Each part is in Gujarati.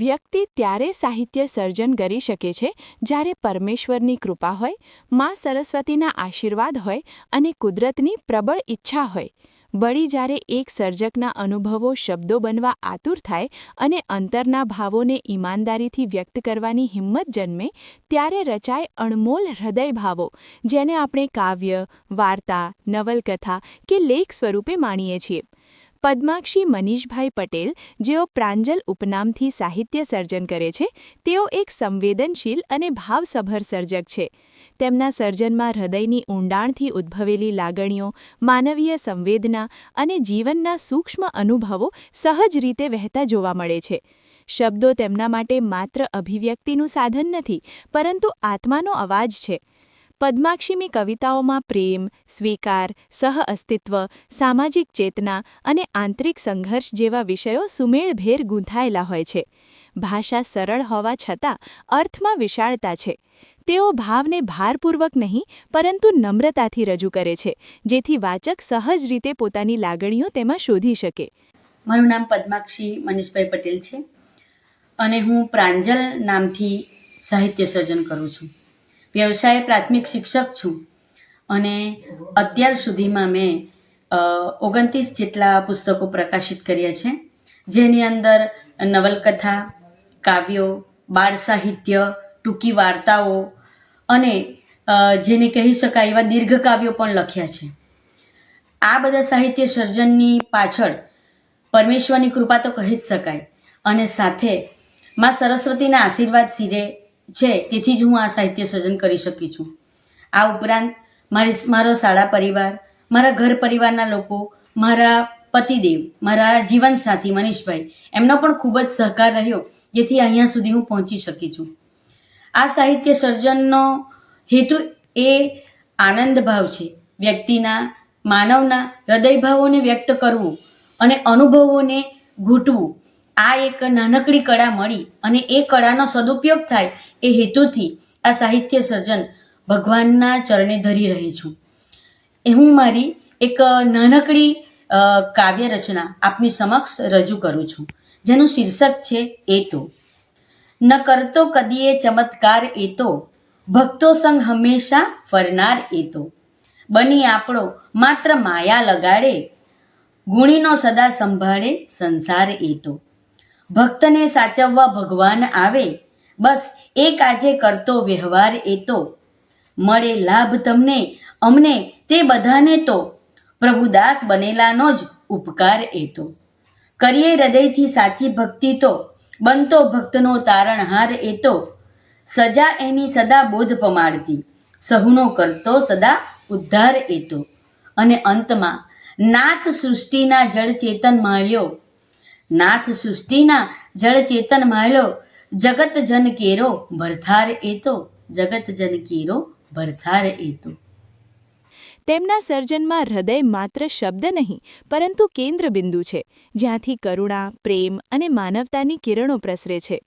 વ્યક્તિ ત્યારે સાહિત્ય સર્જન કરી શકે છે જ્યારે પરમેશ્વરની કૃપા હોય, મા સરસ્વતીના આશીર્વાદ હોય અને કુદરતની પ્રબળ ઈચ્છા હોય. વળી જ્યારે એક સર્જકના અનુભવો શબ્દો બનવા આતુર થાય અને અંતરના ભાવોને ઈમાનદારીથી વ્યક્ત કરવાની હિંમત જન્મે, ત્યારે રચાય અણમોલ હૃદયભાવો, જેને આપણે કાવ્ય, વાર્તા, નવલકથા કે લેખ સ્વરૂપે માણીએ છીએ. પદ્માક્ષી મનીષભાઈ પટેલ, જેઓ પ્રાંજલ ઉપનામથી સાહિત્ય સર્જન કરે છે, તેઓ એક સંવેદનશીલ અને ભાવસભર સર્જક છે. તેમના સર્જનમાં હૃદયની ઊંડાણથી ઉદ્ભવેલી લાગણીઓ, માનવીય સંવેદના અને જીવનના સૂક્ષ્મ અનુભવો સહજ રીતે વહેતા જોવા મળે છે. શબ્દો તેમના માટે માત્ર અભિવ્યક્તિનું સાધન નથી, પરંતુ આત્માનો અવાજ છે. પદ્માક્ષીની કવિતાઓમાં પ્રેમ, સ્વીકાર, સહઅસ્તિત્વ, સામાજિક ચેતના અને આંતરિક સંઘર્ષ જેવા વિષયો સુમેળભેર ગૂંથાયેલા હોય છે. ભાષા સરળ હોવા છતાં અર્થમાં વિશાળતા છે. તેઓ ભાવને ભારપૂર્વક નહીં, પરંતુ નમ્રતાથી રજૂ કરે છે, જેથી વાચક સહજ રીતે પોતાની લાગણીઓ તેમાં શોધી શકે. મારું નામ પદ્માક્ષી મનીષભાઈ પટેલ છે અને હું પ્રાંજલ નામથી સાહિત્ય સર્જન કરું છું. વ્યવસાય પ્રાથમિક શિક્ષક છું અને અત્યાર સુધીમાં મેં 29 જેટલા પુસ્તકો પ્રકાશિત કર્યા છે, જેની અંદર નવલકથા, કાવ્યો, બાળ સાહિત્ય, ટૂંકી વાર્તાઓ અને જેને કહી શકાય એવા દીર્ઘ કાવ્યો પણ લખ્યા છે. આ બધા સાહિત્ય સર્જનની પાછળ પરમેશ્વરની કૃપા તો કહી જ શકાય અને સાથે માં સરસ્વતીના આશીર્વાદ સિરે છે, તેથી જ હું આ સાહિત્ય સર્જન કરી શકી છું. આ ઉપરાંત મારો શાળા પરિવાર, મારા ઘર પરિવારના લોકો, મારા પતિદેવ, મારા જીવનસાથી મનીષભાઈ, એમનો પણ ખૂબ જ સહકાર રહ્યો, જેથી અહીંયા સુધી હું પહોંચી શકી છું. આ સાહિત્ય સર્જનનો હેતુ એ આનંદ ભાવ છે, વ્યક્તિના, માનવના હૃદયભાવોને વ્યક્ત કરવું અને અનુભવોને ઘૂંટવું. આ એક નાનકડી કળા મળી અને એ કળાનો સદુપયોગ થાય એ હેતુથી આ સાહિત્ય સર્જન ભગવાનના ચરણે ધરી રહી છું. હું મારી એક નાનકડી કાવ્ય રચના આપની સમક્ષ રજૂ કરું છું, જેનું શીર્ષક છે એ તો. ન કરતો કદીએ ચમત્કાર એ તો, ભક્તો સંગ હંમેશા ફરનાર એ તો. બની આપણો માત્ર માયા લગાડે, ગુણીનો સદા સંભાળે સંસાર એ તો. ભક્તને સાચવવા ભગવાન આવે, બસ એક આજે કરતો વ્યવહાર એ તો. મળે લાભ તમને અમને તે બધાને તો, પ્રભુદાસ બનેલાનો જ ઉપકાર એ તો. કરીએ હૃદયથી સાચી ભક્તિ તો, બનતો ભક્તનો તારણહાર એ તો. સજા એની સદા બોધ પમાડતી, સહુનો કરતો સદા ઉદ્ધાર એ તો. અને અંતમાં નાથ સૃષ્ટિના જળ ચેતન માલ્યો, નાથ સૃષ્ટિના જળ ચેતન માલ્યો, જગત જન કેરો ભરથાર એ તો, જગત જન કેરો ભરથાર એ તો. તેમના સર્જનમાં હૃદય માત્ર શબ્દ નહીં, પરંતુ કેન્દ્રબિંદુ છે, જ્યાંથી કરુણા, પ્રેમ અને માનવતાની કિરણો પ્રસરે છે.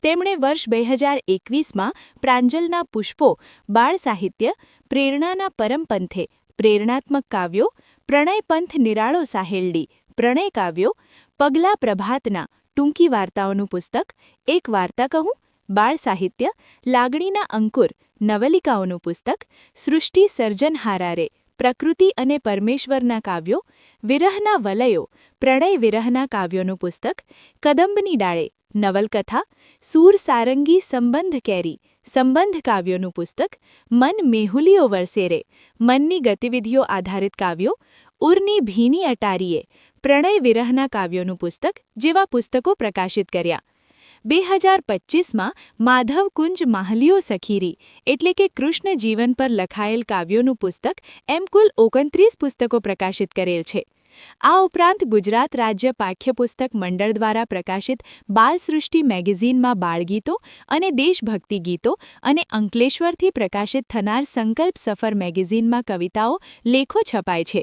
તેમણે વર્ષ 2021માં પ્રાંજલના પુષ્પો, બાળ સાહિત્ય, પ્રેરણાના પરમપંથે, પ્રેરણાત્મક કાવ્યો, પ્રણયપંથ નિરાળો સાહેલડી, પ્રણય કાવ્યો, પગલા પ્રભાતના, ટૂંકી વાર્તાઓનું પુસ્તક, એક વાર્તા કહું, બાળ સાહિત્ય, લાગણીના અંકુર, નવલિકાઓનું પુસ્તક, સૃષ્ટિ સર્જનહારારે, પ્રકૃતિ અને પરમેશ્વરના કાવ્યો, વિરહના વલયો, પ્રણય વિરહના કાવ્યોનું પુસ્તક, કદંબની ડાળે, નવલકથા, સૂર સારંગી સંબંધ કેરી, સંબંધ કાવ્યોનું પુસ્તક, મન મેહુલીઓ વરસેરે, મનની ગતિવિધિઓ આધારિત કાવ્યો, ઉરની ભીની અટારીએ, પ્રણય વિરહના કાવ્યોનું પુસ્તક જેવા પુસ્તકો પ્રકાશિત કર્યા. 2025માં માધવ કુંજ માહલીઓ સખીરી એટલે કે કૃષ્ણ જીવન પર લખાયેલ કાવ્યોનું પુસ્તક એમ કુલ 29 પુસ્તકો પ્રકાશિત કરેલ છે. આ ઉપરાંત ગુજરાત રાજ્ય પાઠ્યપુસ્તક મંડળ દ્વારા પ્રકાશિત બાલસૃષ્ટિ મેગેઝિનમાં બાળગીતો અને દેશભક્તિ ગીતો અને અંકલેશ્વરથી પ્રકાશિત થનાર સંકલ્પ સફર મેગેઝિનમાં કવિતાઓ, લેખો છપાય છે.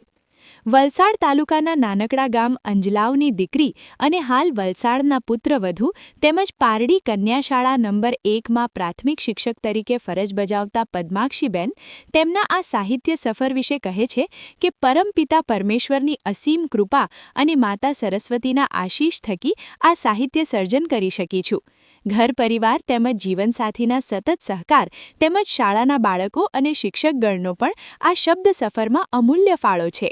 વલસાડ તાલુકાના નાનકડા ગામ અંજલાવની દીકરી અને હાલ વલસાડના પુત્રવધુ તેમજ પારડી કન્યા શાળા નંબર 1માં પ્રાથમિક શિક્ષક તરીકે ફરજ બજાવતા પદ્માક્ષીબેન તેમના આ સાહિત્ય સફર વિશે કહે છે કે પરમપિતા પરમેશ્વરની અસીમ કૃપા અને માતા સરસ્વતીના આશીષ થકી આ સાહિત્ય સર્જન કરી શકી છું. ઘર પરિવાર તેમજ જીવનસાથીના સતત સહકાર તેમજ શાળાના બાળકો અને શિક્ષકગણનો પણ આ શબ્દ સફરમાં અમૂલ્ય ફાળો છે.